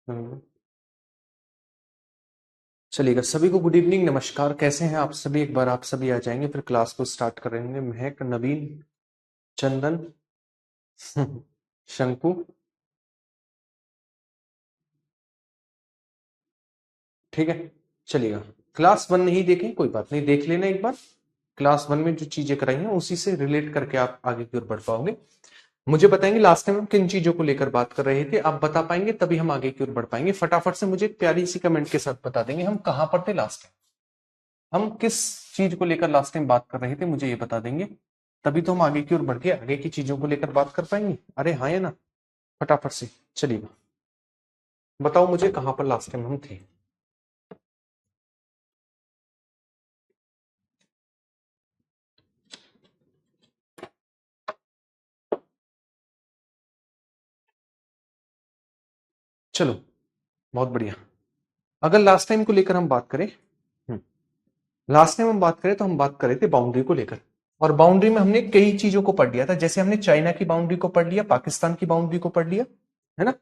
हम्म, चलिएगा। सभी को गुड इवनिंग, नमस्कार। कैसे हैं आप सभी? एक बार आप सभी आ जाएंगे फिर क्लास को स्टार्ट कर रहे होंगे। महक, नवीन, चंदन, शंकु। ठीक है, चलिएगा। क्लास वन नहीं देखें कोई बात नहीं, देख लेना एक बार। क्लास वन में जो चीजें कराई हैं उसी से रिलेट करके आप आगे की ओर बढ़ पाओगे। मुझे बताएंगे लास्ट टाइम हम किन चीजों को लेकर बात कर रहे थे, आप बता पाएंगे तभी हम आगे की ओर बढ़ पाएंगे। फटाफट से मुझे एक प्यारी सी कमेंट के साथ बता देंगे हम कहां पर थे लास्ट टाइम, हम किस चीज को लेकर लास्ट टाइम बात कर रहे थे, मुझे ये बता देंगे। तभी तो हम आगे की ओर बढ़ के आगे की चीजों को लेकर बात कर पाएंगे। अरे हाँ या ना? फटाफट से चलिए, बताओ मुझे कहां पर लास्ट टाइम हम थे। चलो, बहुत बढ़िया। अगर लास्ट टाइम को लेकर हम बात करें, लास्ट टाइम हम बात करें तो हम बात कर रहे थे बाउंड्री को लेकर। और बाउंड्री में हमने कई चीजों को पढ़ लिया था, जैसे हमने चाइना की बाउंड्री को पढ़ लिया, पाकिस्तान की बाउंड्री को पढ़ लिया, है ना।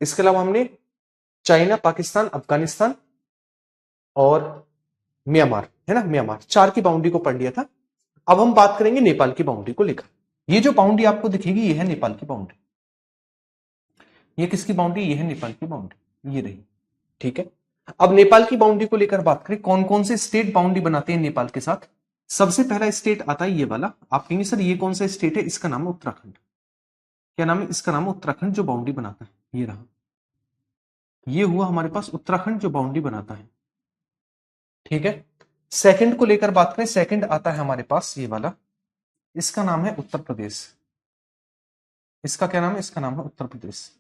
इसके अलावा हमने चाइना, पाकिस्तान, अफगानिस्तान और म्यांमार, है ना, म्यांमार, चार की बाउंड्री को पढ़ लिया था। अब हम बात करेंगे नेपाल की बाउंड्री को लेकर। ये जो बाउंड्री आपको दिखेगी ये है नेपाल की बाउंड्री। ये किसकी बाउंड्री? ये है नेपाल की बाउंड्री, ये रही। ठीक है, अब नेपाल की बाउंड्री को लेकर बात करें, कौन कौन से स्टेट बाउंड्री बनाते हैं नेपाल के साथ। सबसे पहला स्टेट आता है ये वाला। आप कहेंगे सर ये कौन सा स्टेट है? इसका नाम है उत्तराखंड। क्या नाम है? इसका नाम है उत्तराखंड, जो बाउंड्री बनाता है। ये रहा, ये हुआ हमारे पास उत्तराखंड जो बाउंड्री बनाता है। ठीक है, सेकंड को लेकर बात करें, सेकंड आता है हमारे पास ये वाला। इसका नाम है उत्तर प्रदेश। इसका क्या नाम है? इसका नाम है उत्तर प्रदेश।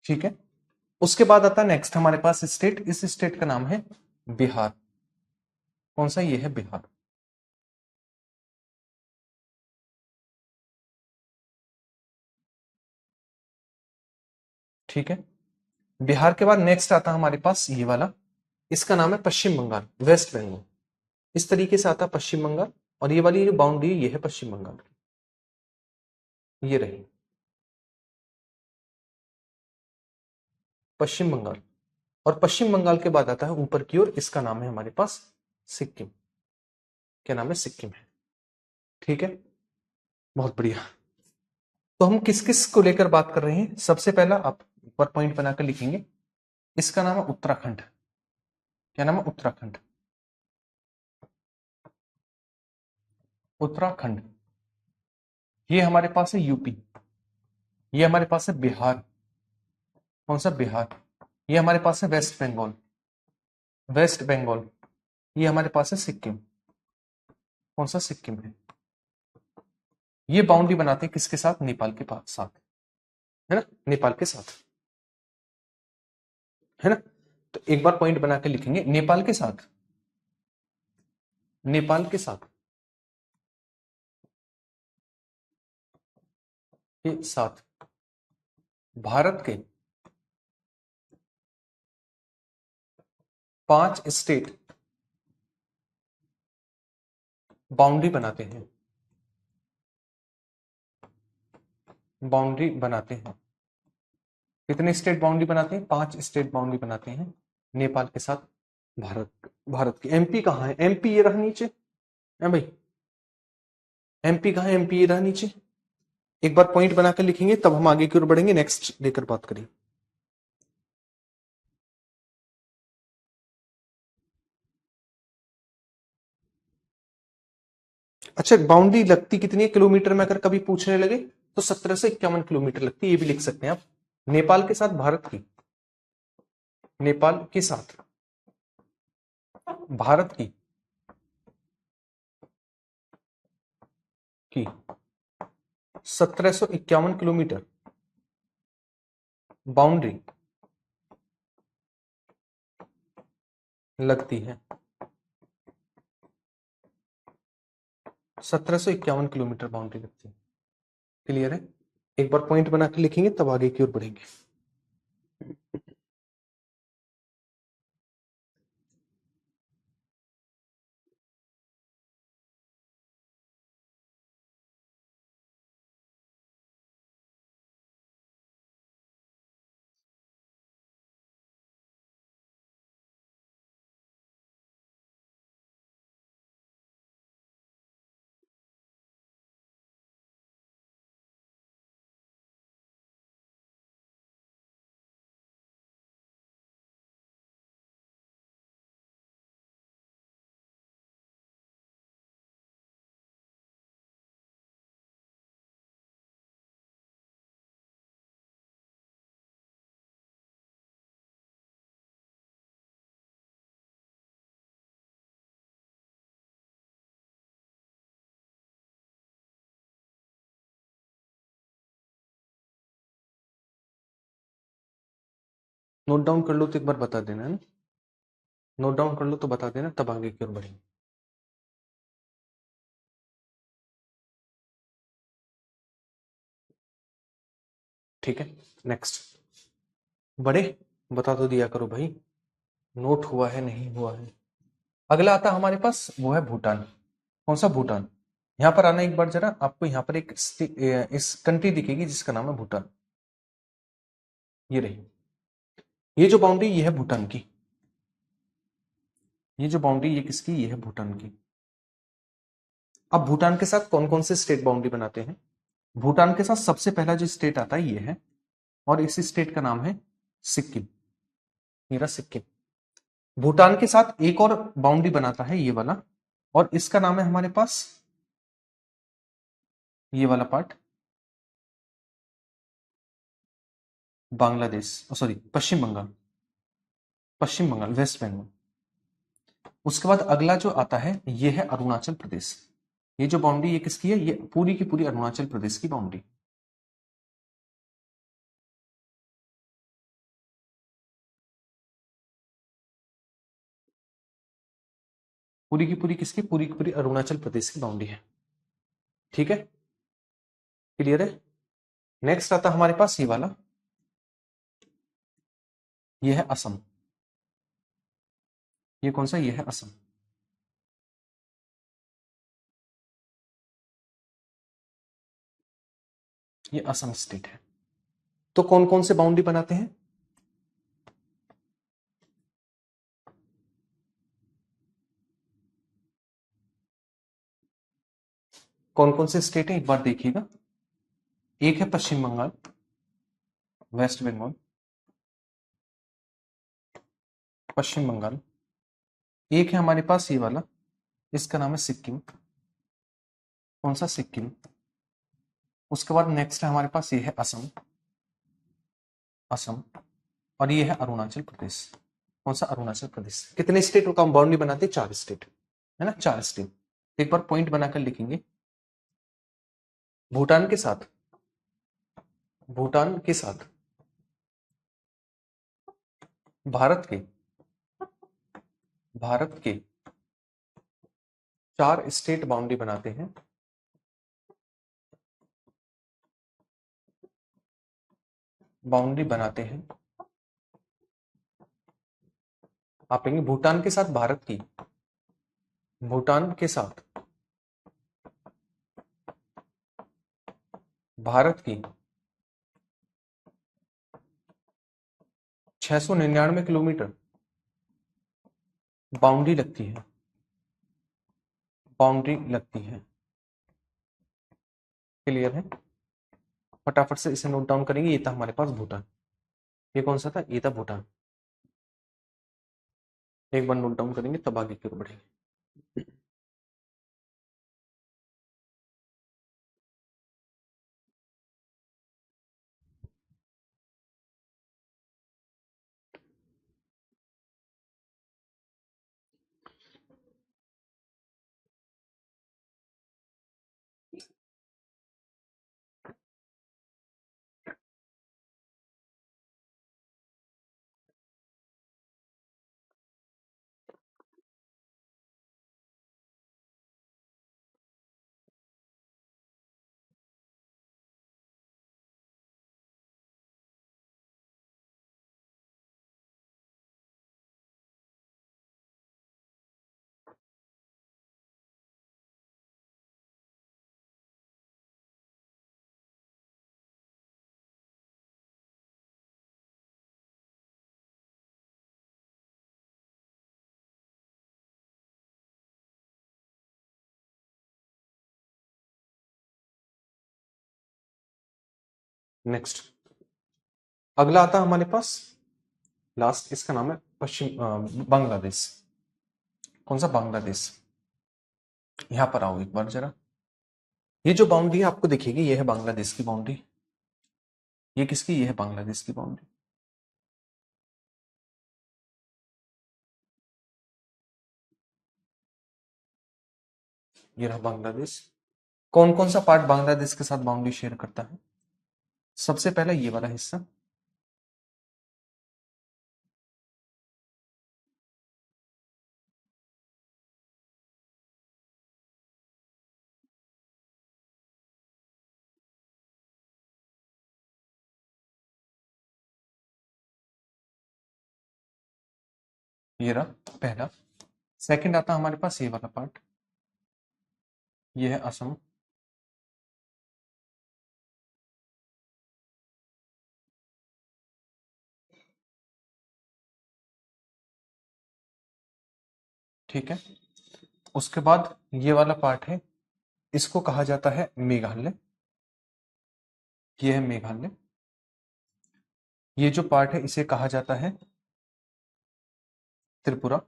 ठीक है, उसके बाद आता है नेक्स्ट हमारे पास स्टेट। इस स्टेट का नाम है बिहार। कौन सा? ये है बिहार। ठीक है, बिहार के बाद नेक्स्ट आता है हमारे पास ये वाला। इसका नाम है पश्चिम बंगाल, वेस्ट बंगाल। इस तरीके से आता है पश्चिम बंगाल। और ये वाली जो बाउंड्री है ये है पश्चिम बंगाल की, ये रही पश्चिम बंगाल। और पश्चिम बंगाल के बाद आता है ऊपर की ओर, इसका नाम है हमारे पास सिक्किम। क्या नाम है? सिक्किम है। ठीक है, बहुत बढ़िया। तो हम किस किस को लेकर बात कर रहे हैं? सबसे पहला आप ऊपर पॉइंट बनाकर लिखेंगे, इसका नाम है उत्तराखंड। क्या नाम है? उत्तराखंड। उत्तराखंड, ये हमारे पास है यूपी। ये हमारे पास है बिहार। कौन सा? बिहार। ये हमारे पास है वेस्ट बंगाल। वेस्ट बंगाल। ये हमारे पास है सिक्किम। कौन सा? सिक्किम है। ये बाउंड्री बनाते हैं किसके साथ? नेपाल के पास साथ, है ना, नेपाल के साथ, है ना। तो एक बार पॉइंट बना के लिखेंगे, नेपाल के साथ, नेपाल के साथ, के साथ भारत के 5 स्टेट बाउंड्री बनाते हैं, बाउंड्री बनाते हैं। कितने स्टेट बाउंड्री बनाते हैं? 5 स्टेट बाउंड्री बनाते हैं नेपाल के साथ। भारत, भारत की एमपी कहाँ है? एमपी ये रहा नीचे, है भाई। एमपी कहाँ है? एमपी ये रहा नीचे। एक बार पॉइंट बनाकर लिखेंगे तब हम आगे की ओर बढ़ेंगे, नेक्स्ट लेकर बात करें। अच्छा, बाउंड्री लगती कितनी है किलोमीटर में अगर कभी पूछने लगे तो 1751 किलोमीटर लगती है, ये भी लिख सकते हैं आप। नेपाल के साथ भारत की, नेपाल के साथ भारत की 1751 किलोमीटर बाउंड्री लगती है। 1751 किलोमीटर बाउंड्री लगती है। क्लियर है? एक बार पॉइंट बना के लिखेंगे तब आगे की ओर बढ़ेंगे। नोट डाउन कर लो तो एक बार बता देना है ना, नोट डाउन कर लो तो बता देना तब आगे की ओर बढ़ेंगे। ठीक है, नेक्स्ट। बड़े बता तो दिया करो भाई, नोट हुआ है नहीं हुआ है। अगला आता हमारे पास वो है भूटान। कौन सा? भूटान। यहां पर आना एक बार जरा, आपको यहां पर एक इस कंट्री दिखेगी जिसका नाम है भूटान। ये रही, ये जो बाउंड्री ये है भूटान की, ये जो बाउंड्री ये किसकी? ये है भूटान की। अब भूटान के साथ कौन कौन से स्टेट बाउंड्री बनाते हैं? भूटान के साथ सबसे पहला जो स्टेट आता है ये है, और इस स्टेट का नाम है सिक्किम। मेरा सिक्किम। भूटान के साथ एक और बाउंड्री बनाता है ये वाला, और इसका नाम है हमारे पास ये वाला पार्ट, बांग्लादेश, सॉरी पश्चिम बंगाल, पश्चिम बंगाल, वेस्ट बंगाल। उसके बाद अगला जो आता है ये है अरुणाचल प्रदेश। ये जो बाउंड्री ये किसकी है? ये पूरी की पूरी अरुणाचल प्रदेश की बाउंड्री। पूरी की पूरी किसकी? पूरी की पूरी अरुणाचल प्रदेश की बाउंड्री है। ठीक है, क्लियर है? नेक्स्ट आता हमारे पास ये वाला, ये है असम। ये कौन सा? ये है असम। ये असम स्टेट है। तो कौन कौन से बाउंड्री बनाते हैं? कौन कौन से स्टेट है एक बार देखिएगा। एक है पश्चिम बंगाल, वेस्ट बंगाल, पश्चिम बंगाल। एक है हमारे पास ये वाला, इसका नाम है सिक्किम। कौन सा? सिक्किम। उसके बाद नेक्स्ट है हमारे पास ये है असम, असम। और ये है अरुणाचल प्रदेश। कौन सा? अरुणाचल प्रदेश। कितने स्टेट का बाउंड्री बनाते हैं? 4 स्टेट, है ना, 4 स्टेट। एक बार पॉइंट बनाकर लिखेंगे। भूटान के साथ, भूटान के साथ भारत के, भारत के 4 स्टेट बाउंड्री बनाते हैं। बाउंड्री बनाते हैं। आप कहेंगे भूटान के साथ भारत की, भूटान के साथ भारत की 699 किलोमीटर बाउंड्री लगती है, बाउंड्री लगती है। क्लियर है? फटाफट से इसे नोट डाउन करेंगे। ये था हमारे पास भूटान। ये कौन सा था? ये था भूटान। एक बार नोट डाउन करेंगे तब आगे की ओर बढ़ेंगे। नेक्स्ट अगला आता है हमारे पास लास्ट, इसका नाम है बांग्लादेश। कौन सा? बांग्लादेश। यहां पर आओ एक बार जरा। ये जो बाउंड्री आपको दिखेगी ये है बांग्लादेश की बाउंड्री। ये किसकी? ये है बांग्लादेश की बाउंड्री। ये रहा बांग्लादेश। कौन कौन सा पार्ट बांग्लादेश के साथ बाउंड्री शेयर करता है? सबसे पहला ये वाला हिस्सा, ये रहा पहला। सेकंड आता है हमारे पास ये वाला पार्ट, ये है असम। ठीक है, उसके बाद ये वाला पार्ट है, इसको कहा जाता है मेघालय। ये है मेघालय। ये जो पार्ट है इसे कहा जाता है त्रिपुरा।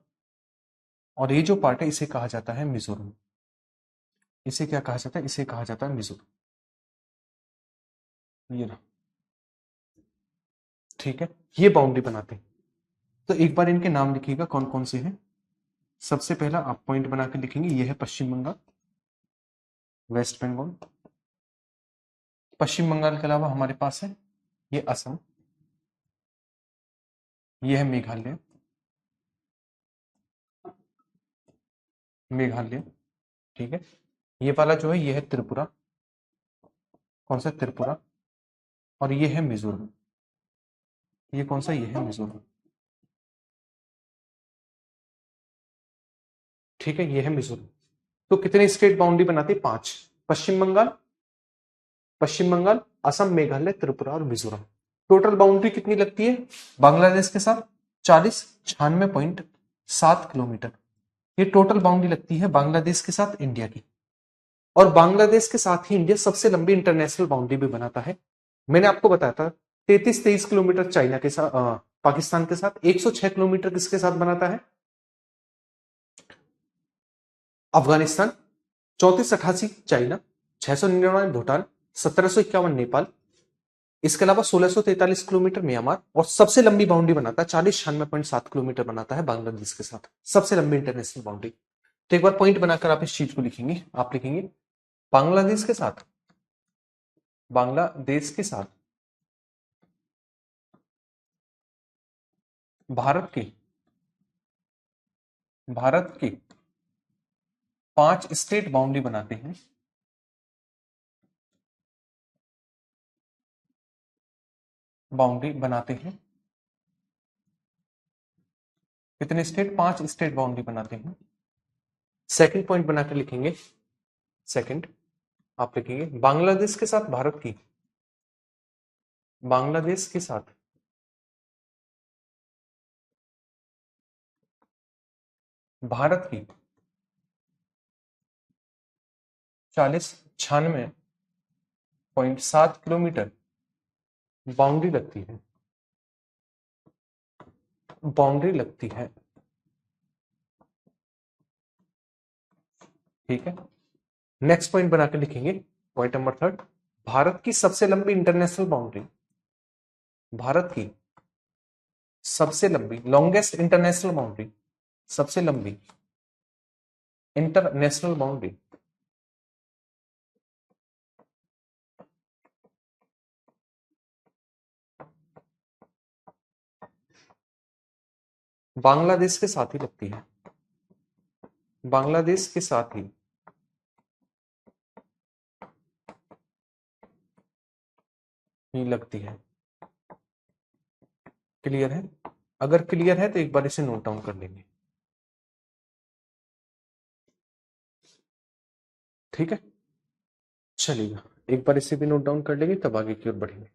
और ये जो पार्ट है इसे कहा जाता है मिजोरम। इसे क्या कहा जाता है? इसे कहा जाता है मिजोरम। ये रहा। ठीक है, ये बाउंड्री बनाते हैं। तो एक बार इनके नाम लिखिएगा कौन कौन से हैं। सबसे पहला आप पॉइंट बना के लिखेंगे, ये है पश्चिम बंगाल, वेस्ट बंगाल। पश्चिम बंगाल के अलावा हमारे पास है ये असम, ये है मेघालय। मेघालय, ठीक है। ये वाला जो है ये है त्रिपुरा। कौन सा? त्रिपुरा। और ये है मिजोरम। ये कौन सा? ये है मिजोरम। ठीक है, ये है मिजोरम। तो कितने स्टेट बाउंड्री बनाती है? 5। पश्चिम बंगाल, पश्चिम बंगाल, असम, मेघालय, त्रिपुरा और मिजोरम। टोटल बाउंड्री कितनी लगती है बांग्लादेश के साथ? 4096.7 किलोमीटर। ये टोटल बाउंड्री लगती है बांग्लादेश के साथ इंडिया की। और बांग्लादेश के साथ ही इंडिया सबसे लंबी इंटरनेशनल बाउंड्री भी बनाता है। मैंने आपको बताया था 33-23 किलोमीटर चाइना के साथ, पाकिस्तान के साथ। 106 किलोमीटर किसके साथ बनाता है? अफगानिस्तान। 3488 चाइना, 699 भूटान, 1751 नेपाल। इसके अलावा 1643 किलोमीटर म्यांमार। और सबसे लंबी बाउंड्री बनाता है 4096.7 किलोमीटर बनाता है बांग्लादेश के साथ, सबसे लंबी इंटरनेशनल बाउंड्री। तो एक बार पॉइंट बनाकर आप इस चीज को लिखेंगे। आप लिखेंगे बांग्लादेश के साथ, बांग्लादेश के साथ भारत की 5 स्टेट बाउंड्री बनाते हैं। बाउंड्री बनाते हैं कितने स्टेट? 5 स्टेट बाउंड्री बनाते हैं। सेकंड पॉइंट बनाकर लिखेंगे, सेकंड आप लिखेंगे बांग्लादेश के साथ भारत की, बांग्लादेश के साथ भारत की 4096.7 किलोमीटर बाउंड्री लगती है, बाउंड्री लगती है। ठीक है, नेक्स्ट पॉइंट बनाकर लिखेंगे, पॉइंट नंबर थर्ड, भारत की सबसे लंबी इंटरनेशनल बाउंड्री, भारत की सबसे लंबी, लॉन्गेस्ट इंटरनेशनल बाउंड्री, सबसे लंबी इंटरनेशनल बाउंड्री बांग्लादेश के साथ ही लगती है, बांग्लादेश के साथ ही लगती है। क्लियर है? अगर क्लियर है तो एक बार इसे नोट डाउन कर लेंगे। ठीक है, चलिएगा एक बार इसे भी नोट डाउन कर लेंगे तब आगे की ओर बढ़ेंगे।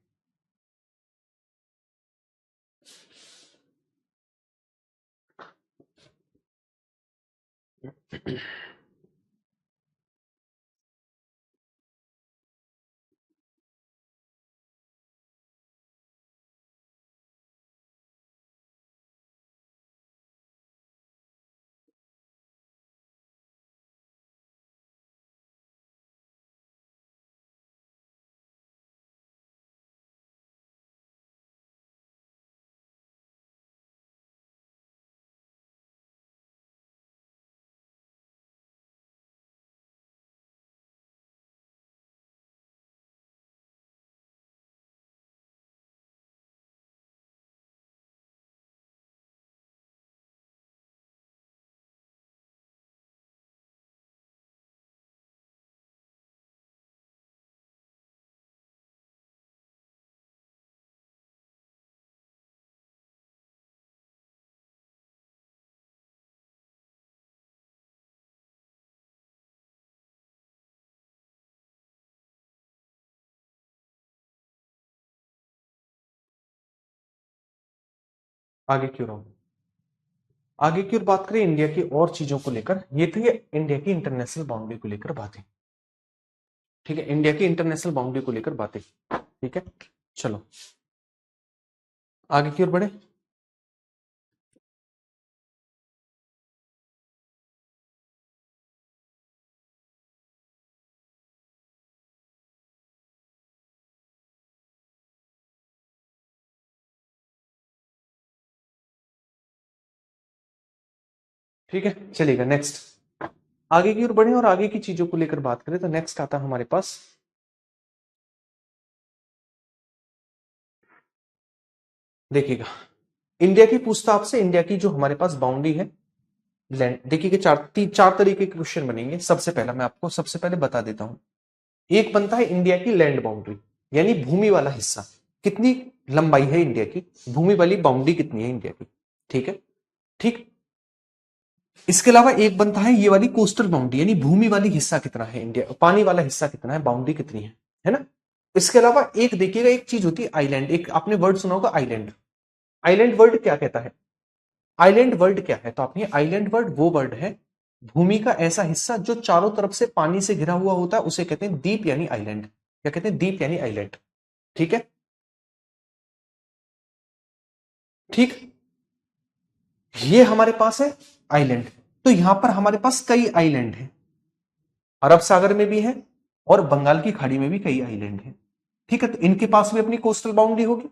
आगे की ओर आओ। आगे की ओर बात करें इंडिया की और चीजों को लेकर, ये थी इंडिया की इंटरनेशनल बाउंड्री को लेकर बातें। ठीक है, इंडिया की इंटरनेशनल बाउंड्री को लेकर बातें। ठीक है, चलो आगे की ओर बढ़े। ठीक है, चलेगा। नेक्स्ट आगे की ओर बढ़े और आगे की चीजों को लेकर बात करें तो नेक्स्ट आता है हमारे पास, देखिएगा इंडिया की पूछता आपसे, इंडिया की जो हमारे पास बाउंड्री है लैंड, देखिए चार तरीके के क्वेश्चन बनेंगे। सबसे पहला मैं आपको सबसे पहले बता देता हूं, एक बनता है इंडिया की लैंड बाउंड्री, यानी भूमि वाला हिस्सा, कितनी लंबाई है इंडिया की, भूमि वाली बाउंड्री कितनी है इंडिया की। ठीक है, ठीक। इसके अलावा एक बनता है ये वाली कोस्टल बाउंड्री, यानी भूमि वाली हिस्सा कितना है इंडिया, पानी वाला हिस्सा कितना है, बाउंड्री कितनी है ना। इसके अलावा एक देखिएगा, एक चीज होती है आइलैंड, एक आपने वर्ड सुना होगा आइलैंड। आइलैंड वर्ड क्या कहता है, आइलैंड वर्ड क्या है, तो आपने आइलैंड वर्ड वो वर्ड है, भूमि का ऐसा हिस्सा जो चारों तरफ से पानी से घिरा हुआ होता है, उसे कहते हैं द्वीप यानी आइलैंड। क्या कहते हैं, द्वीप यानी आइलैंड। ठीक है, ठीक। ये हमारे पास है आइलैंड, तो यहां पर हमारे पास कई आइलैंड हैं, अरब सागर में भी है और बंगाल की खाड़ी में भी कई आइलैंड हैं। ठीक है, तो इनके पास भी अपनी कोस्टल बाउंड्री होगी।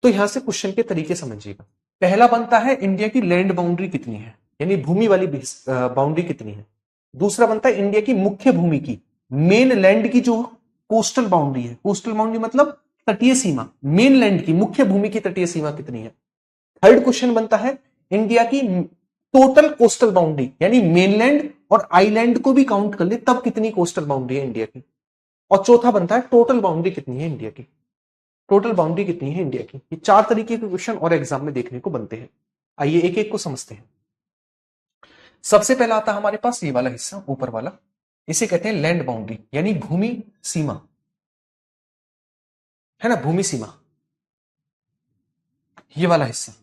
तो यहां से क्वेश्चन के तरीके समझिएगा। पहला बनता है इंडिया की लैंड बाउंड्री कितनी है, यानी भूमि वाली बाउंड्री कितनी है। दूसरा बनता है इंडिया की मुख्य भूमि की, मेन लैंड की जो कोस्टल बाउंड्री है, कोस्टल बाउंड्री मतलब तटीय सीमा, मेन लैंड की मुख्य भूमि की तटीय सीमा कितनी है। थर्ड क्वेश्चन बनता है इंडिया की टोटल कोस्टल बाउंड्री, यानी मेनलैंड और आइलैंड को भी काउंट कर ले तब कितनी कोस्टल बाउंड्री है इंडिया की। और चौथा बनता है टोटल बाउंड्री कितनी है इंडिया की, टोटल बाउंड्री कितनी है इंडिया की। ये चार तरीके के क्वेश्चन और एग्जाम में देखने को बनते हैं। आइए एक एक को समझते हैं। सबसे पहला आता है हमारे पास ये वाला हिस्सा ऊपर वाला, इसे कहते हैं लैंड बाउंड्री, यानी भूमि सीमा, है ना, भूमि सीमा। ये वाला हिस्सा,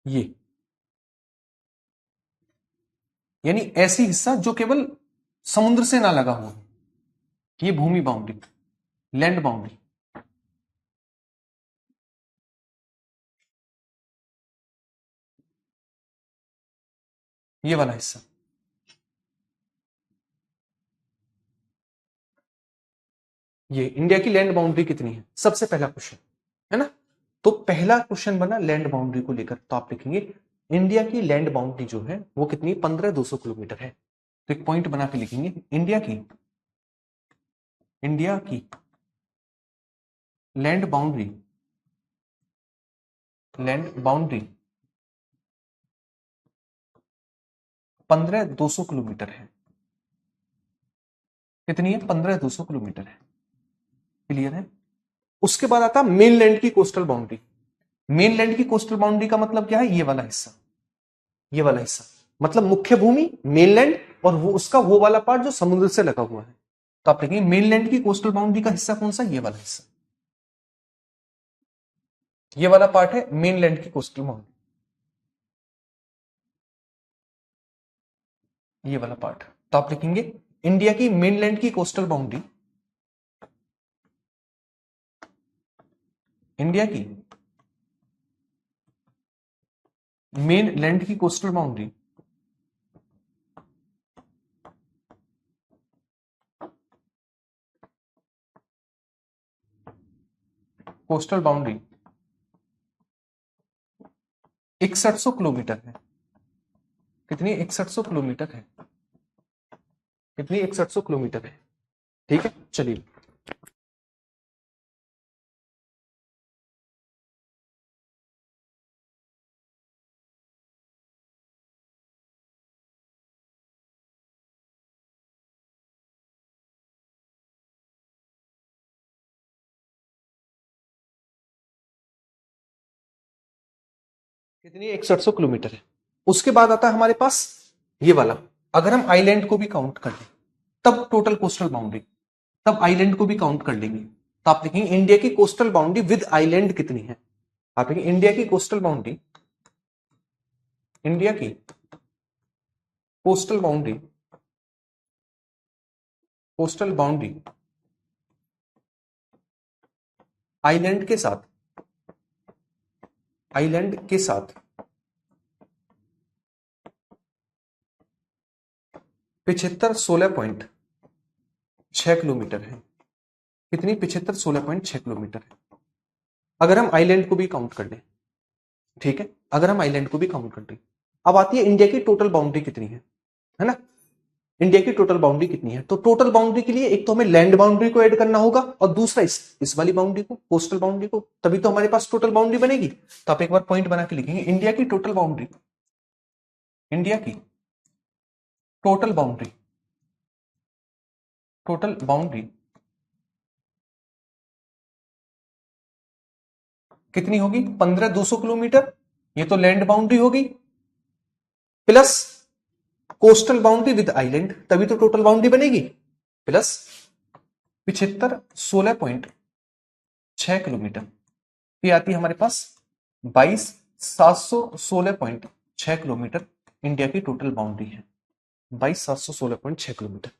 ये यानी ऐसी हिस्सा जो केवल समुद्र से ना लगा हुआ, ये भूमि बाउंड्री, लैंड बाउंड्री। ये वाला हिस्सा, ये इंडिया की लैंड बाउंड्री कितनी है, सबसे पहला क्वेश्चन, है ना। तो पहला क्वेश्चन बना लैंड बाउंड्री को लेकर, तो आप लिखेंगे इंडिया की लैंड बाउंड्री जो है वो कितनी, 15,200 किलोमीटर है। तो एक पॉइंट बना के लिखेंगे इंडिया की land boundary, land boundary 15,200 kilometre है। कितनी है, 15,200 किलोमीटर है। क्लियर है। उसके बाद आता मेनलैंड की कोस्टल बाउंड्री। मेनलैंड की कोस्टल बाउंड्री का मतलब क्या है, ये वाला हिस्सा, ये वाला हिस्सा मतलब मुख्य भूमि मेनलैंड, और वो उसका वो वाला पार्ट जो समुद्र से लगा हुआ है। तो आप लिखेंगे मेनलैंड की कोस्टल बाउंड्री का हिस्सा कौन सा, ये वाला हिस्सा, ये वाला पार्ट है मेनलैंड की कोस्टल बाउंड्री, ये वाला पार्ट। तो आप लिखेंगे इंडिया की मेनलैंड की कोस्टल बाउंड्री, इंडिया की मेनलैंड की coastal boundary coastal boundary 6100 kilometre है। कितनी, 6100 किलोमीटर है। कितनी, 6100 किलोमीटर है। ठीक है, चलिए कितनी, 6100 किलोमीटर है। उसके बाद आता है हमारे पास ये वाला, अगर हम आइलैंड को भी काउंट कर लें तब टोटल कोस्टल बाउंड्री, तब आइलैंड को भी काउंट कर लेंगे। तो आप देखेंगे इंडिया की कोस्टल बाउंड्री विद आइलैंड कितनी है, आप लिखेंगे इंडिया की कोस्टल बाउंड्री, इंडिया की coastal boundary, coastal boundary island के साथ, आइलैंड के साथ 75 16.6 किलोमीटर है। कितनी? 75 16.6 किलोमीटर है, अगर हम आइलैंड को भी काउंट कर लें। ठीक है, अगर हम आइलैंड को भी काउंट कर लें। अब आती है इंडिया की टोटल बाउंड्री कितनी है ना? इंडिया की टोटल बाउंड्री कितनी है? तो टोटल बाउंड्री के लिए एक तो हमें लैंड बाउंड्री को ऐड करना होगा और दूसरा इस वाली बाउंड्री को, कोस्टल बाउंड्री को, तभी तो हमारे पास टोटल बाउंड्री बनेगी। तो आप एक बार पॉइंट बना के लिखेंगे इंडिया की टोटल बाउंड्री, इंडिया की टोटल बाउंड्री, टोटल बाउंड्री कितनी होगी? 15 200 किलोमीटर। ये तो लैंड बाउंड्री होगी, plus coastal boundary with island, तभी तो टोटल बाउंड्री बनेगी, प्लस 75 16.6 किलोमीटर। ये आती है हमारे पास 22 716.6 किलोमीटर। इंडिया की टोटल बाउंड्री है 22 716.6 किलोमीटर।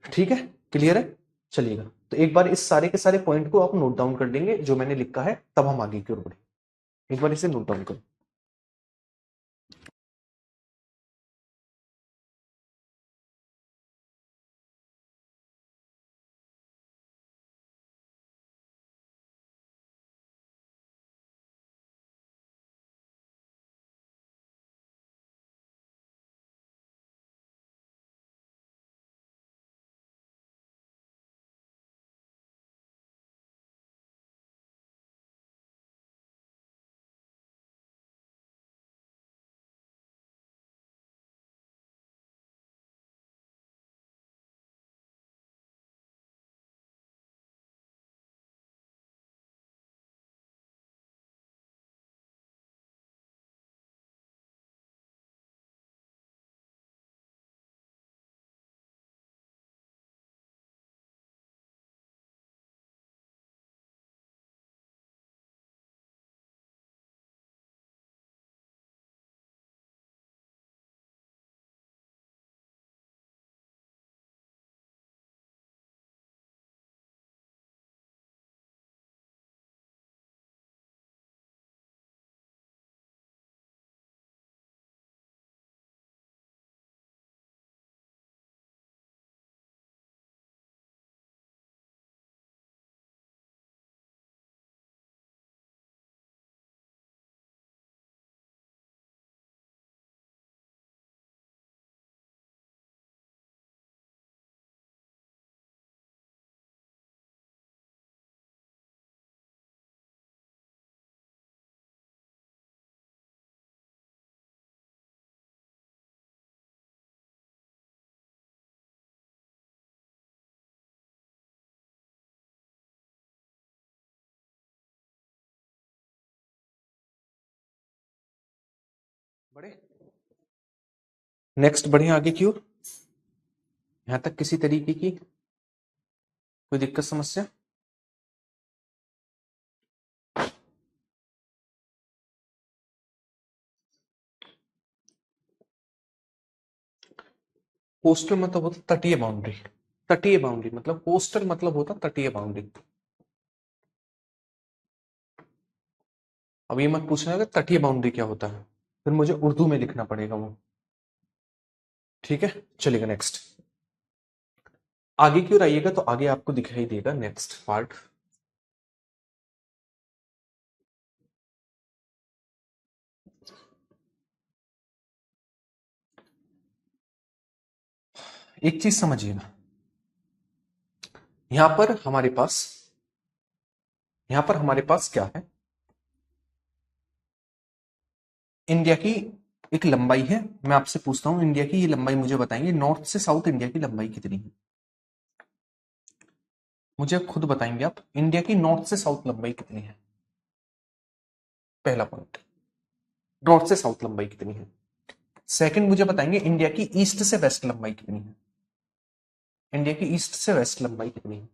ठीक है, क्लियर है? चलिएगा, तो एक बार इस सारे के सारे पॉइंट को आप नोट डाउन कर लेंगे जो मैंने लिखा है, तब हम आगे की ओर बढ़े। एक बार इसे नोट डाउन करो। बढ़े, नेक्स्ट बढ़े आगे की ओर। यहां तक किसी तरीके की कोई दिक्कत समस्या? कोस्टल मतलब होता तटीय बाउंड्री, तटीय बाउंड्री मतलब कोस्टल मतलब होता तटीय बाउंड्री। अब ये मत पूछना कि तटीय बाउंड्री क्या होता है, फिर मुझे उर्दू में लिखना पड़ेगा वो। ठीक है, चलिएगा नेक्स्ट। आगे की ओर आइएगा तो आगे आपको दिखाई देगा नेक्स्ट पार्ट। एक चीज समझिएगा, यहां पर हमारे पास, यहां पर हमारे पास क्या है? इंडिया की एक लंबाई है। मैं आपसे पूछता हूं इंडिया की ये लंबाई मुझे बताएंगे, नॉर्थ से साउथ इंडिया की लंबाई कितनी है? मुझे खुद बताएंगे आप, इंडिया की नॉर्थ से साउथ लंबाई कितनी है? पहला पॉइंट, नॉर्थ से साउथ लंबाई कितनी है। सेकंड, मुझे बताएंगे इंडिया की ईस्ट से वेस्ट लंबाई कितनी है? इंडिया की ईस्ट से वेस्ट लंबाई कितनी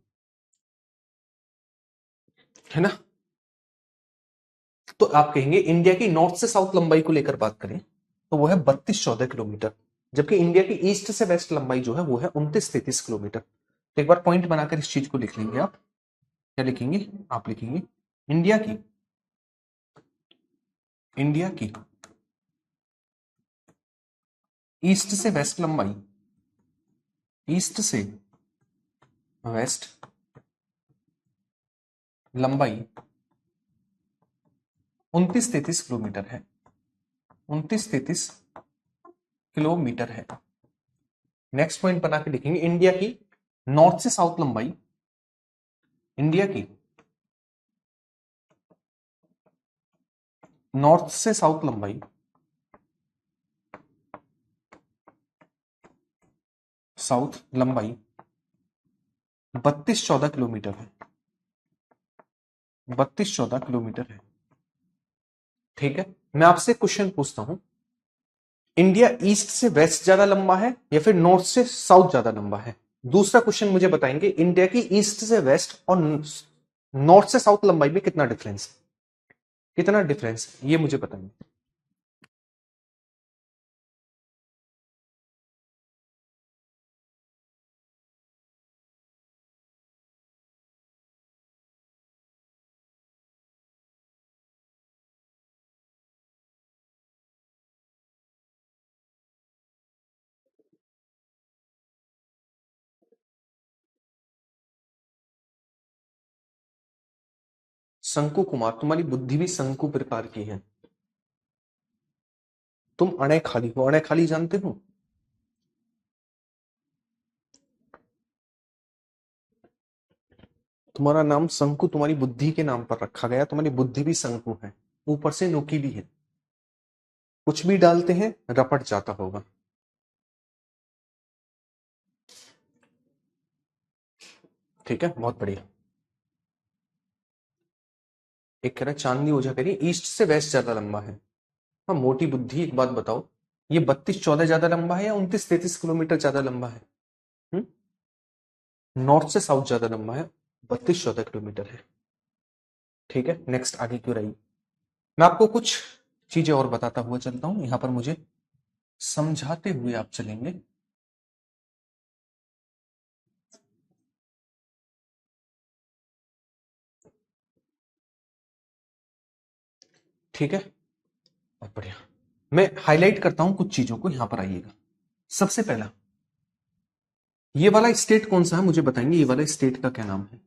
है ना? तो आप कहेंगे इंडिया की नॉर्थ से साउथ लंबाई को लेकर बात करें तो वो है 32-14 किलोमीटर, जबकि इंडिया की ईस्ट से वेस्ट लंबाई जो है वो है 29-33 किलोमीटर। तो एक बार पॉइंट बनाकर इस चीज को लिख लेंगे आप। क्या लिखेंगे? आप लिखेंगे इंडिया की ईस्ट से वेस्ट लंबाई, ईस्ट से वेस्ट लंबाई 29-33 किलोमीटर है, 29-33 किलोमीटर है। नेक्स्ट पॉइंट बना के लिखेंगे इंडिया की नॉर्थ से साउथ लंबाई, इंडिया की नॉर्थ से साउथ लंबाई साउथ लंबाई 32-14 किलोमीटर है, 32-14 किलोमीटर है। ठीक है, मैं आपसे क्वेश्चन पूछता हूं, इंडिया ईस्ट से वेस्ट ज्यादा लंबा है या फिर नॉर्थ से साउथ ज्यादा लंबा है? दूसरा क्वेश्चन मुझे बताएंगे इंडिया की ईस्ट से वेस्ट और नॉर्थ से साउथ लंबाई में कितना डिफरेंस है, कितना डिफरेंस है ये मुझे बताएंगे। शंकु कुमार, तुम्हारी बुद्धि भी शंकु प्रकार की है। तुम अणे खाली हो, अणे खाली जानते हो? तुम्हारा नाम शंकु तुम्हारी बुद्धि के नाम पर रखा गया, तुम्हारी बुद्धि भी शंकु है, ऊपर से नुकीली है, कुछ भी डालते हैं रपट जाता होगा। ठीक है, बहुत बढ़िया। एक कह रहा है चांदनी ओझा कह रही है ईस्ट से वेस्ट ज्यादा लंबा है। हाँ, मोटी बुद्धि, एक बात बताओ, ये 32-14 ज्यादा लंबा है या 29-33 किलोमीटर ज्यादा लंबा है? नॉर्थ से साउथ ज्यादा लंबा है, 32-14 किलोमीटर है। ठीक है, नेक्स्ट आगे क्यों रही, मैं आपको कुछ चीजें और बताता हुआ चलता हूं, यहां पर मुझे समझाते हुए आप चलेंगे। ठीक है, बहुत बढ़िया। मैं हाईलाइट करता हूं कुछ चीजों को, यहां पर आइएगा। सबसे पहला, ये वाला स्टेट कौन सा है मुझे बताएंगे, ये वाला स्टेट का क्या नाम है,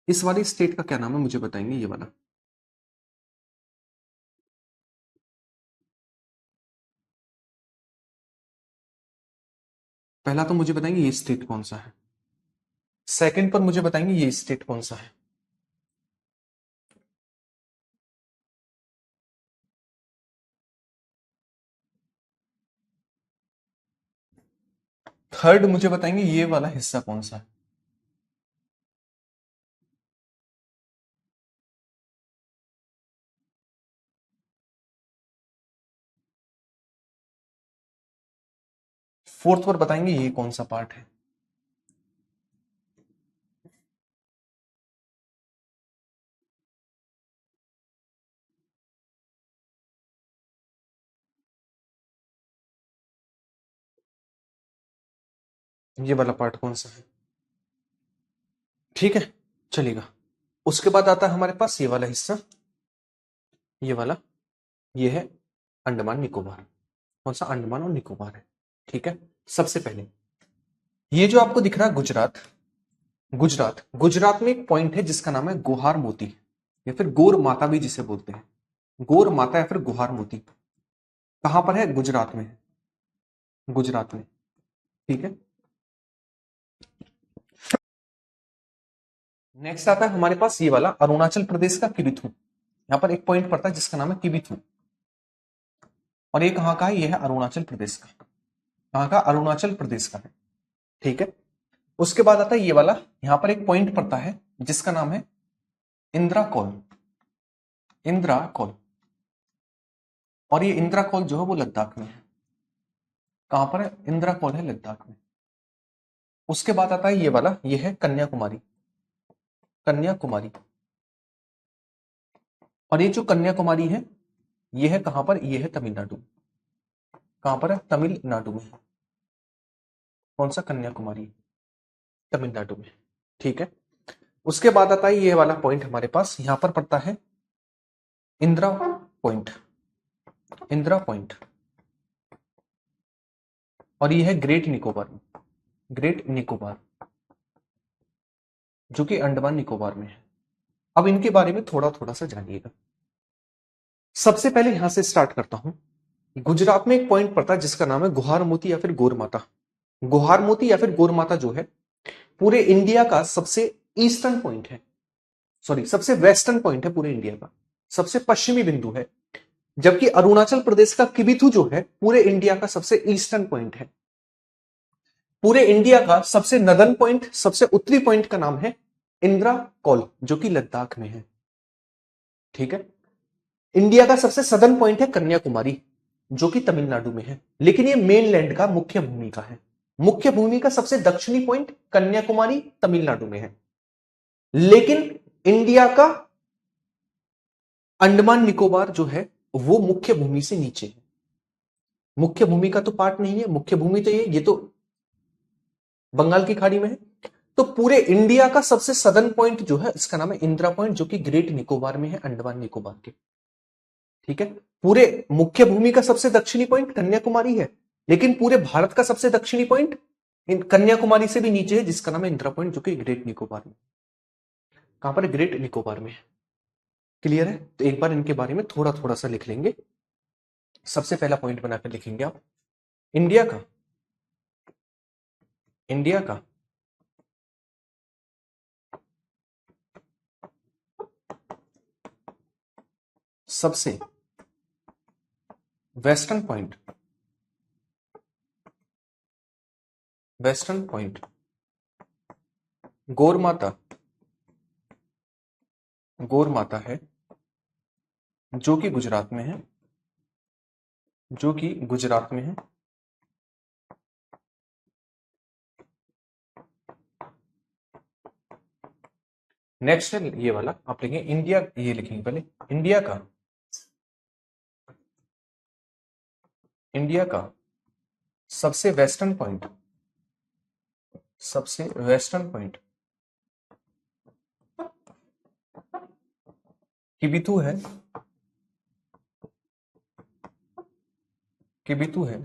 इस वाले स्टेट का क्या नाम है मुझे बताएंगे, ये वाला। पहला तो मुझे बताएंगे ये स्टेट कौन सा है, सेकंड पर मुझे बताएंगे ये स्टेट कौन सा है, थर्ड मुझे बताएंगे ये वाला हिस्सा कौन सा है। फोर्थ पर बताएंगे ये कौन सा पार्ट है। ये वाला पार्ट कौन सा है। ठीक है, चलेगा। उसके बाद आता है हमारे पास ये वाला हिस्सा, ये वाला, ये है अंडमान निकोबार। कौन सा? अंडमान और निकोबार है। ठीक है, सबसे पहले ये जो आपको दिख रहा है गुजरात, गुजरात, गुजरात में एक पॉइंट है जिसका नाम है गुहार मोती, या फिर गोर माता भी जिसे बोलते हैं, गोर माता या फिर गुहार मोती। कहां पर है? गुजरात में है, गुजरात में। ठीक है, नेक्स्ट आता है हमारे पास ये वाला अरुणाचल प्रदेश का किबिथु। यहां पर एक पॉइंट पड़ता है जिसका नाम है किबिथु, और ये कहां का है? ये है अरुणाचल प्रदेश का। कहां का? अरुणाचल प्रदेश का है। ठीक है, उसके बाद आता है ये वाला, यहां पर एक पॉइंट पड़ता है जिसका नाम है इंदिरा कॉल, इंदिरा कॉल, और ये इंदिरा कॉल जो है वो लद्दाख में है। कहां पर है? इंदिरा कॉल है लद्दाख में। उसके बाद आता है ये वाला, ये है कन्याकुमारी, कन्याकुमारी। और ये जो कन्याकुमारी है ये है कहां पर, ये है तमिलनाडु। कहां पर है, तमिलनाडु में। कौन सा, कन्याकुमारी, तमिलनाडु में। ठीक है, उसके बाद आता है ये वाला पॉइंट हमारे पास यहां पर पड़ता है इंदिरा पॉइंट। इंदिरा पॉइंट, और ये है ग्रेट निकोबार में। ग्रेट निकोबार जो कि अंडमान निकोबार में है। अब इनके बारे में थोड़ा थोड़ा सा जानिएगा। सबसे पहले यहां से स्टार्ट करता हूं। गुजरात में एक पॉइंट पड़ता है जिसका नाम है गुहार मोती या फिर गोरमाता। गुहार मोती या फिर गोरमाता जो है पूरे इंडिया का सबसे ईस्टर्न पॉइंट है, सॉरी सबसे वेस्टर्न पॉइंट है पूरे इंडिया का, सबसे पश्चिमी बिंदु है। जबकि अरुणाचल प्रदेश का किबिथु जो है पूरे इंडिया का सबसे ईस्टर्न पॉइंट है। पूरे इंडिया का सबसे नदन पॉइंट, सबसे उत्तरी पॉइंट का नाम है इंदिरा कॉल जो कि लद्दाख में है। ठीक है, इंडिया का सबसे सदर्न पॉइंट है कन्याकुमारी जो कि तमिलनाडु में है, लेकिन ये मेनलैंड का मुख्य भूमि का है। मुख्य भूमि का सबसे दक्षिणी पॉइंट कन्याकुमारी तमिलनाडु में है, लेकिन इंडिया का अंडमान निकोबार जो है वो मुख्य भूमि से नीचे है। मुख्य भूमि का तो पार्ट नहीं है, मुख्य भूमि तो ये तो बंगाल की खाड़ी में है। तो पूरे इंडिया का सबसे सदर्न पॉइंट जो है इसका नाम है इंदिरा पॉइंट जो कि ग्रेट निकोबार में है, अंडमान निकोबार के। ठीक है, पूरे मुख्य भूमि का सबसे दक्षिणी पॉइंट कन्याकुमारी है, लेकिन पूरे भारत का सबसे दक्षिणी पॉइंट कन्याकुमारी से भी नीचे है जिसका नाम है इंदिरा पॉइंट जो कि ग्रेट निकोबार में। कहां पर है, ग्रेट निकोबार में। क्लियर है, तो एक बार इनके बारे में थोड़ा थोड़ा सा लिख लेंगे। सबसे पहला पॉइंट बनाकर लिखेंगे आप, इंडिया का, इंडिया का सबसे वेस्टर्न पॉइंट, वेस्टर्न पॉइंट गोरमाता, गोरमाता है जो कि गुजरात में है, जो कि गुजरात में है। नेक्स्ट है ये वाला, आप लिखेंगे इंडिया, ये लिखेंगे पहले इंडिया का, इंडिया का सबसे वेस्टर्न पॉइंट, सबसे वेस्टर्न पॉइंट किबिथु है, किबिथु है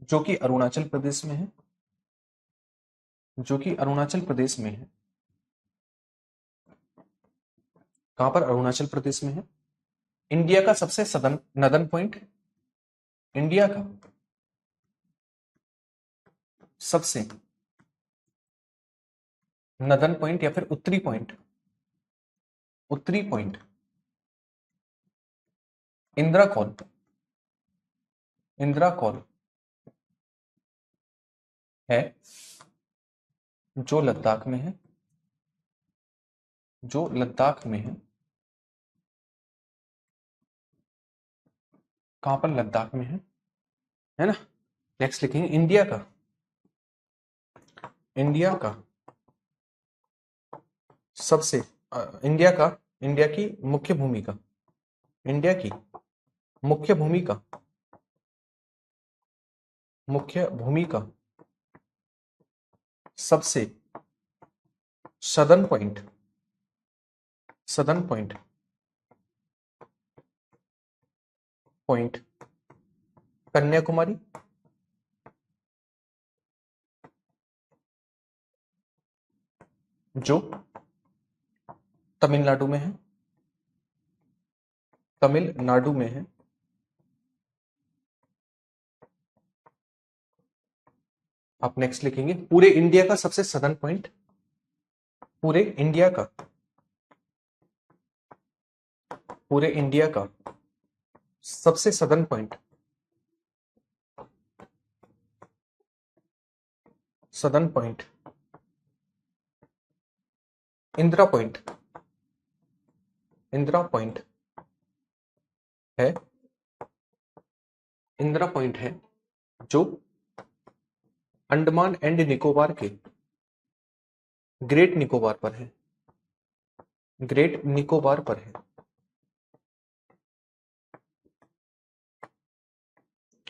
जो कि अरुणाचल प्रदेश में है, जो कि अरुणाचल प्रदेश में है। कहां पर, अरुणाचल प्रदेश में है। इंडिया का सबसे सदर्न नदर्न पॉइंट, इंडिया का सबसे नदर्न पॉइंट या फिर उत्तरी पॉइंट, उत्तरी point Indira call, Indira call है जो लद्दाख में है, जो लद्दाख में है। कहां पर, लद्दाख में है ना। नेक्स्ट लिखेंगे इंडिया का, इंडिया का सबसे इंडिया का, इंडिया की मुख्य भूमि का, इंडिया की मुख्य भूमि का, मुख्य भूमि का सबसे southern point, southern point point Kanyakumari, जो तमिलनाडु में है, तमिलनाडु में है। आप नेक्स्ट लिखेंगे पूरे इंडिया का सबसे सदर्न पॉइंट, पूरे इंडिया का, पूरे इंडिया का सबसे southern point, southern point Indira point, Indira point है, इंदिरा पॉइंट है जो अंडमान एंड निकोबार के ग्रेट निकोबार पर है, ग्रेट निकोबार पर है।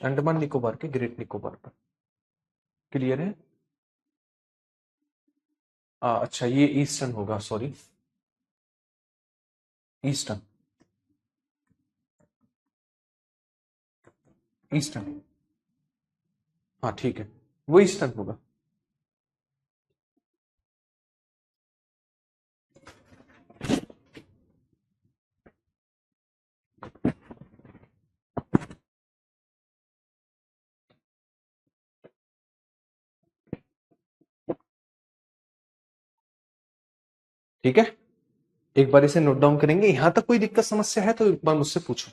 अंडमान निकोबार के ग्रेट निकोबार पर। क्लियर है? अच्छा, ये ईस्टर्न होगा, सॉरी, ईस्टर्न, ईस्टर्न। हाँ ठीक है, वो ईस्टर्न होगा। ठीक है, एक बार इसे नोट डाउन करेंगे। यहां तक कोई दिक्कत समस्या है तो एक बार मुझसे पूछो।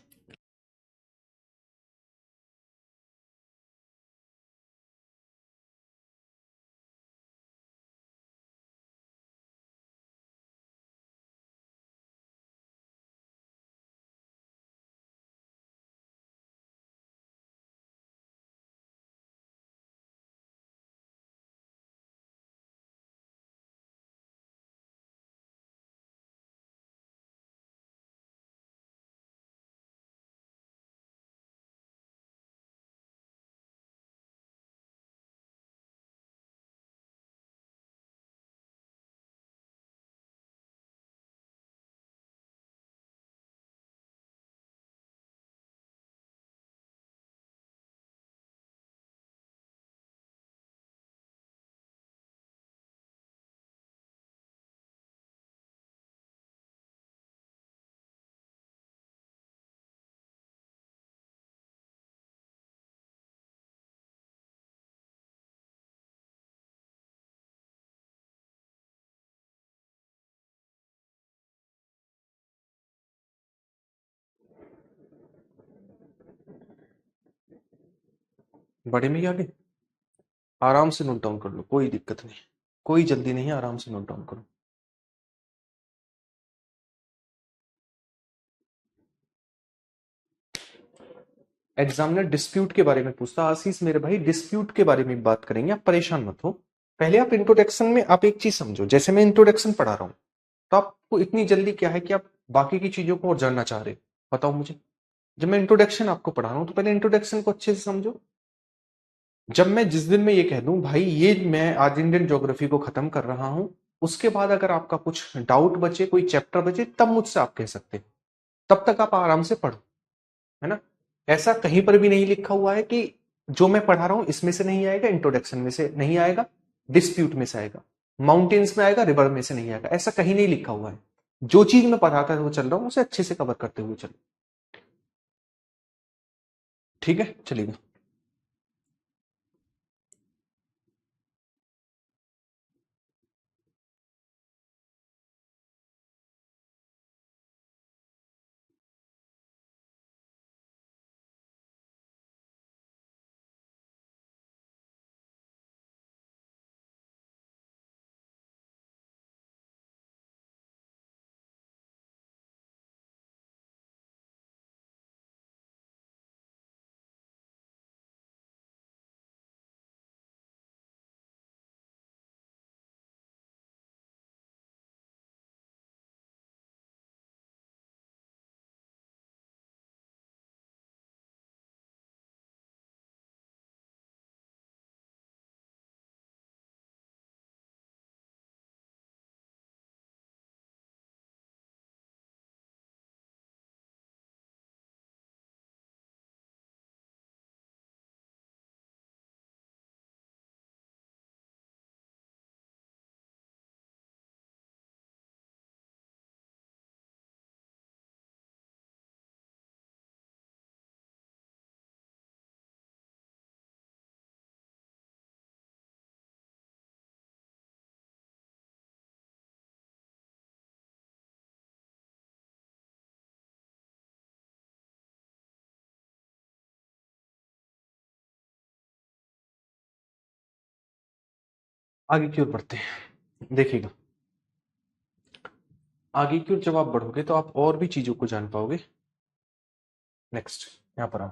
बड़े में ही आगे, आराम से नोट डाउन कर लो, कोई दिक्कत नहीं, कोई जल्दी नहीं है, आराम से नोट डाउन करो। एग्जामिनर डिस्प्यूट के बारे में पूछता, आशीष मेरे भाई डिस्प्यूट के बारे में बात करेंगे, आप परेशान मत हो। पहले आप इंट्रोडक्शन में आप एक चीज समझो, जैसे मैं इंट्रोडक्शन पढ़ा रहा हूं तो आपको इतनी जल्दी क्या है कि आप बाकी की चीजों को और जानना चाह रहे हो, बताओ मुझे। जब मैं इंट्रोडक्शन आपको पढ़ा रहा हूं तो पहले इंट्रोडक्शन को अच्छे से समझो। जब मैं जिस दिन में ये कह दूं भाई ये मैं आज इंडियन ज्योग्राफी को खत्म कर रहा हूं, उसके बाद अगर आपका कुछ डाउट बचे, कोई चैप्टर बचे, तब मुझसे आप कह सकते हैं। तब तक आप आराम से पढ़ो, है ना। ऐसा कहीं पर भी नहीं लिखा हुआ है कि जो मैं पढ़ा रहा हूं इसमें से नहीं आएगा, इंट्रोडक्शन में से नहीं आएगा, डिस्प्यूट में से आएगा, माउंटेन्स में आएगा, रिवर में से नहीं आएगा, ऐसा कहीं नहीं लिखा हुआ है। जो चीज मैं पढ़ाता हुआ चल रहा हूं उसे अच्छे से कवर करते हुए चलो। ठीक है, चलिएगा। आगे की ओर बढ़ते हैं, देखिएगा। आगे की ओर जब आप बढ़ोगे तो आप और भी चीजों को जान पाओगे। नेक्स्ट, यहां पर आओ।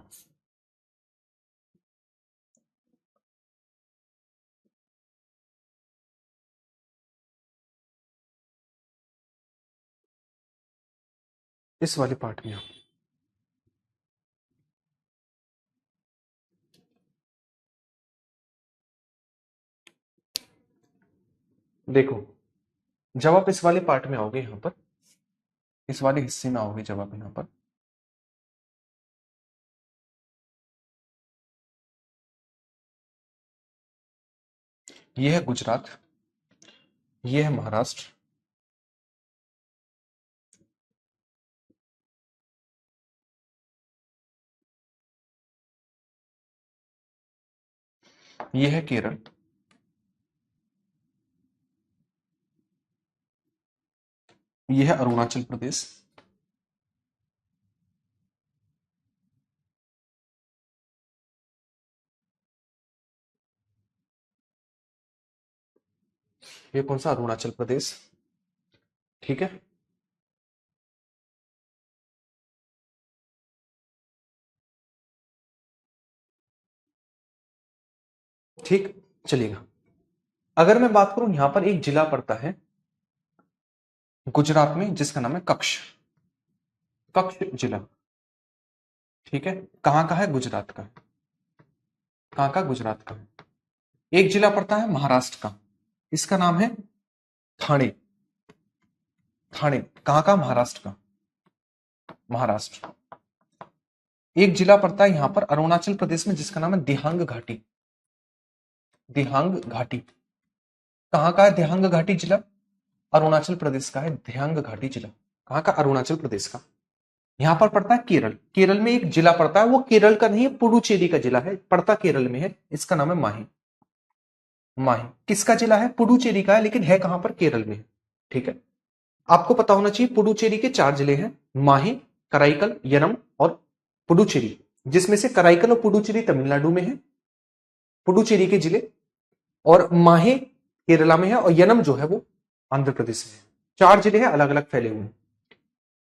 इस वाले पार्ट में आओ। देखो, जब आप इस वाले पार्ट में आओगे, यहां पर इस वाले हिस्से में आओगे, जब आप यहां पर ये है गुजरात, ये है महाराष्ट्र, ये है केरल, ये है अरुणाचल प्रदेश, ये कौन सा, अरुणाचल प्रदेश। ठीक है, ठीक, चलिएगा। अगर मैं बात करूं, यहां पर एक जिला पड़ता है गुजरात में जिसका नाम है कच्छ, कच्छ जिला। ठीक है, कहां का है, गुजरात का। कहां का, गुजरात का। एक जिला पड़ता है महाराष्ट्र का, इसका नाम है थाने, थाने। कहां का, महाराष्ट्र का, महाराष्ट्र। एक जिला पड़ता है यहां पर अरुणाचल प्रदेश में जिसका नाम है दिहांग घाटी, दिहांग घाटी। कहां का है दिहांग घाटी जिला, अरुणाचल प्रदेश का है दिहांग घाटी जिला। कहां का, अरुणाचल प्रदेश का। यहां पर पड़ता है केरल, केरल में एक जिला पड़ता है, वो केरल का नहीं है, पुडुचेरी का जिला है, पड़ता केरल में है, इसका नाम है माही। माही किसका जिला है, पुडुचेरी का है, लेकिन है कहां पर, केरल में है। ठीक है, आपको पता होना चाहिए पुडुचेरी के 4 जिले हैं, माही, कराईकल, यनम और पुडुचेरी, जिसमें से कराईकल और पुडुचेरी तमिलनाडु में है, पुडुचेरी के जिले, और माहे केरला में है, और यनम जो है वो आंध्र प्रदेश में है। 4 जिले हैं, अलग अलग फैले हुए हैं।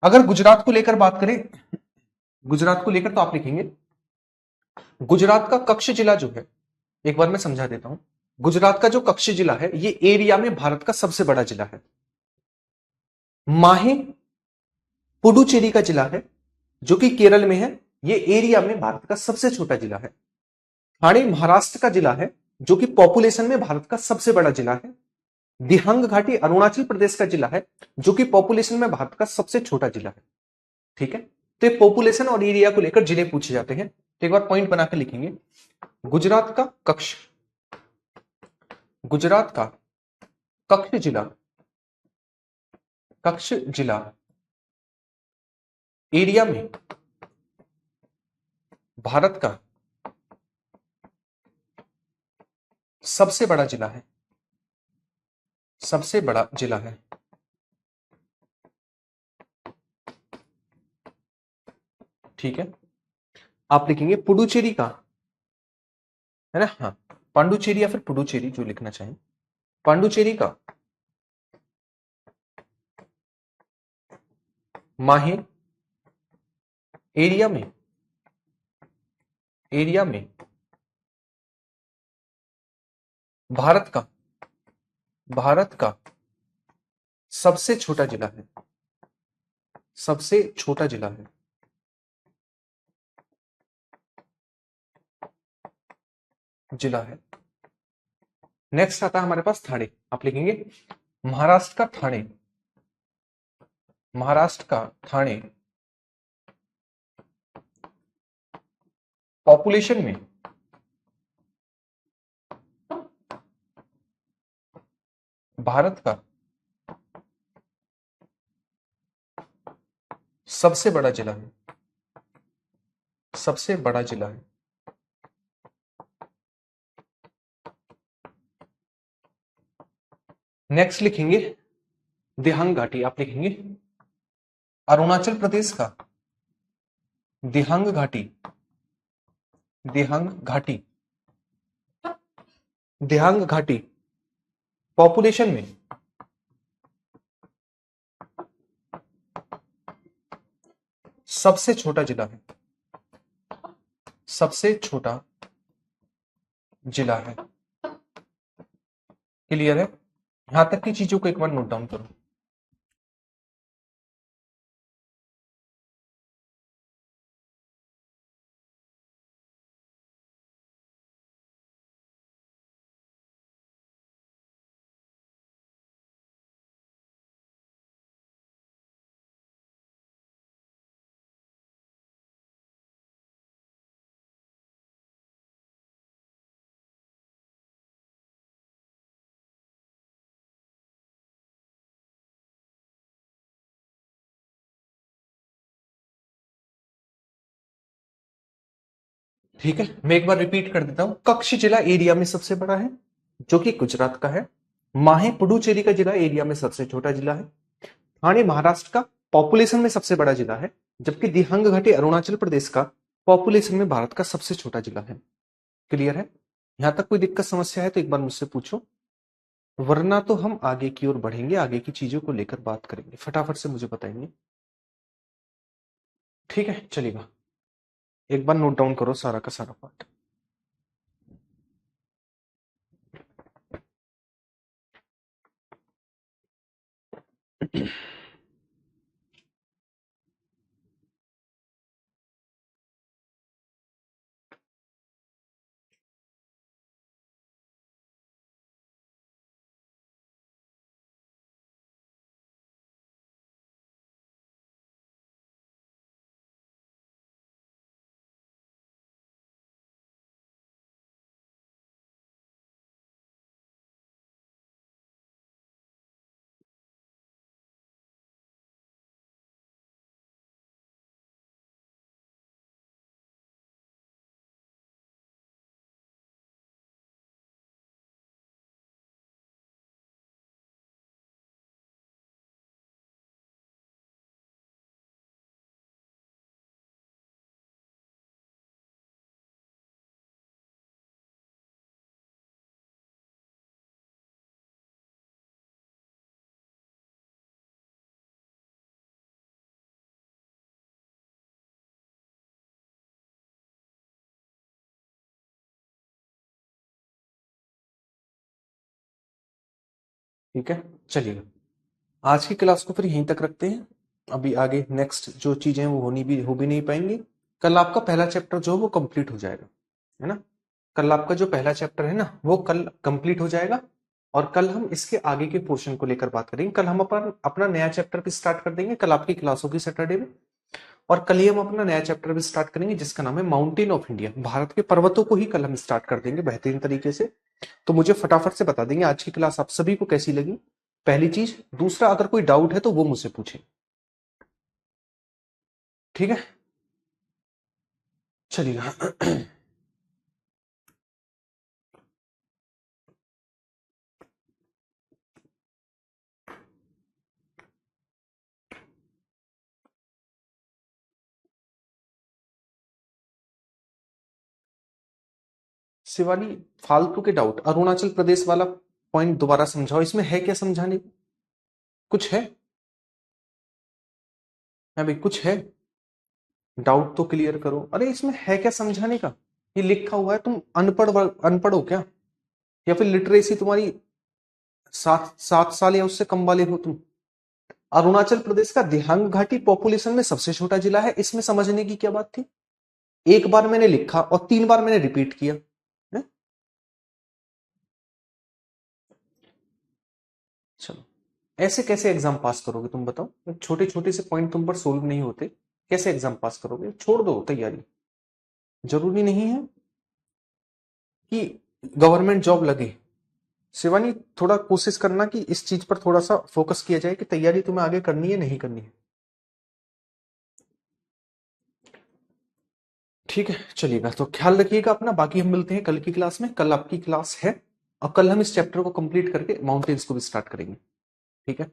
अगर गुजरात को लेकर बात करें, गुजरात को लेकर तो आप लिखेंगे गुजरात का कच्छ जिला जो है, एक बार मैं समझा देता हूं। गुजरात का जो कच्छ जिला है, ये एरिया में भारत का सबसे बड़ा जिला है। माहे पुडुचेरी का जिला है, जो कि केरल में है, ये एरिया में भारत का सबसे छोटा जिला है। ठाणे महाराष्ट्र का जिला है, जो कि पॉपुलेशन में भारत का सबसे बड़ा जिला है। दिहंग घाटी अरुणाचल प्रदेश का जिला है, जो कि पॉपुलेशन में भारत का सबसे छोटा जिला है। ठीक है, तो ये पॉपुलेशन और एरिया को लेकर जिले पूछे जाते हैं, तो एक बार पॉइंट बनाकर लिखेंगे। गुजरात का कच्छ, गुजरात का कच्छ जिला, कच्छ जिला एरिया में भारत का सबसे बड़ा जिला है, सबसे बड़ा जिला है। ठीक है, आप लिखेंगे पुडुचेरी का, है ना, हाँ, पांडुचेरी या फिर पुडुचेरी जो लिखना चाहें, पांडुचेरी का माहे एरिया में, एरिया में भारत का, भारत का सबसे छोटा जिला है, सबसे छोटा जिला है। जिला है। नेक्स्ट आता है हमारे पास ठाणे, आप लिखेंगे महाराष्ट्र का ठाणे, महाराष्ट्र का ठाणे पॉपुलेशन में भारत का सबसे बड़ा जिला है, सबसे बड़ा जिला है। नेक्स्ट लिखेंगे दिहांग घाटी, आप लिखेंगे अरुणाचल प्रदेश का दिहांग घाटी, दिहांग घाटी, दिहांग घाटी पॉपुलेशन में सबसे छोटा जिला है, सबसे छोटा जिला है। क्लियर है, यहां तक की चीजों को एक बार नोट डाउन करो। ठीक है, मैं एक बार रिपीट कर देता हूं। कच्छ जिला एरिया में सबसे बड़ा है, जो कि गुजरात का है। माहे पुडुचेरी का जिला एरिया में सबसे छोटा जिला है। ठाणे महाराष्ट्र का पॉपुलेशन में सबसे बड़ा जिला है, जबकि दिहंग घाटी अरुणाचल प्रदेश का पॉपुलेशन में भारत का सबसे छोटा जिला है। क्लियर है? यहां तक कोई दिक्कत समस्या है तो एक बार मुझसे पूछो, वरना तो हम आगे की ओर बढ़ेंगे, आगे की चीजों को लेकर बात करेंगे, फटाफट से मुझे बताएंगे। ठीक है, चलिएगा, एक बार नोट डाउन करो सारा का सारा पार्ट। ठीक है, चलिएगा, आज की क्लास को फिर यहीं तक रखते हैं। अभी आगे नेक्स्ट जो चीजें हैं वो हो भी नहीं पाएंगी। कल आपका पहला चैप्टर जो है वो कंप्लीट हो जाएगा, है ना? कल आपका जो पहला चैप्टर है ना वो कल कंप्लीट हो जाएगा, और कल हम इसके आगे के पोर्शन को लेकर बात करेंगे। कल हम अपना नया चैप्टर भी स्टार्ट कर देंगे, कल आपकी क्लास होगी सैटरडे में। और कल ही हम अपना नया चैप्टर भी स्टार्ट करेंगे जिसका नाम है माउंटेन ऑफ इंडिया। भारत के पर्वतों को ही कल हम स्टार्ट कर देंगे बेहतरीन तरीके से। तो मुझे फटाफट से बता देंगे आज की क्लास आप सभी को कैसी लगी, पहली चीज। दूसरा, अगर कोई डाउट है तो वो मुझसे पूछे, ठीक है? चलिएगा। शिवानी, फालतू के डाउट, अरुणाचल प्रदेश वाला पॉइंट दोबारा समझाओ, इसमें है क्या समझाने को? कुछ है? हाँ भाई, कुछ है? डाउट तो क्लियर करो। अरे इसमें है क्या समझाने का? ये लिखा हुआ है, तुम अनपढ़ हो क्या? या फिर लिटरेसी तुम्हारी 7 साल या उससे कम वाले हो तुम? अरुणाचल प्रदेश का दिहांग घाटी पॉपुलेशन में सबसे छोटा जिला है, इसमें समझने की क्या बात थी? एक बार मैंने लिखा और 3 बार मैंने रिपीट किया है? चलो, ऐसे कैसे एग्जाम पास करोगे तुम बताओ? छोटे छोटे से पॉइंट तुम पर सोल्व नहीं होते, कैसे एग्जाम पास करोगे? छोड़ दो तैयारी, जरूरी नहीं है कि गवर्नमेंट जॉब लगे। शिवानी, थोड़ा कोशिश करना कि इस चीज पर थोड़ा सा फोकस किया जाए कि तैयारी तुम्हें आगे करनी है नहीं करनी है। ठीक है, चलिएगा, तो ख्याल रखिएगा अपना। बाकी हम मिलते हैं कल की क्लास में। कल आपकी क्लास है और कल हम इस चैप्टर को कंप्लीट करके माउंटेन्स को भी स्टार्ट करेंगे, ठीक है?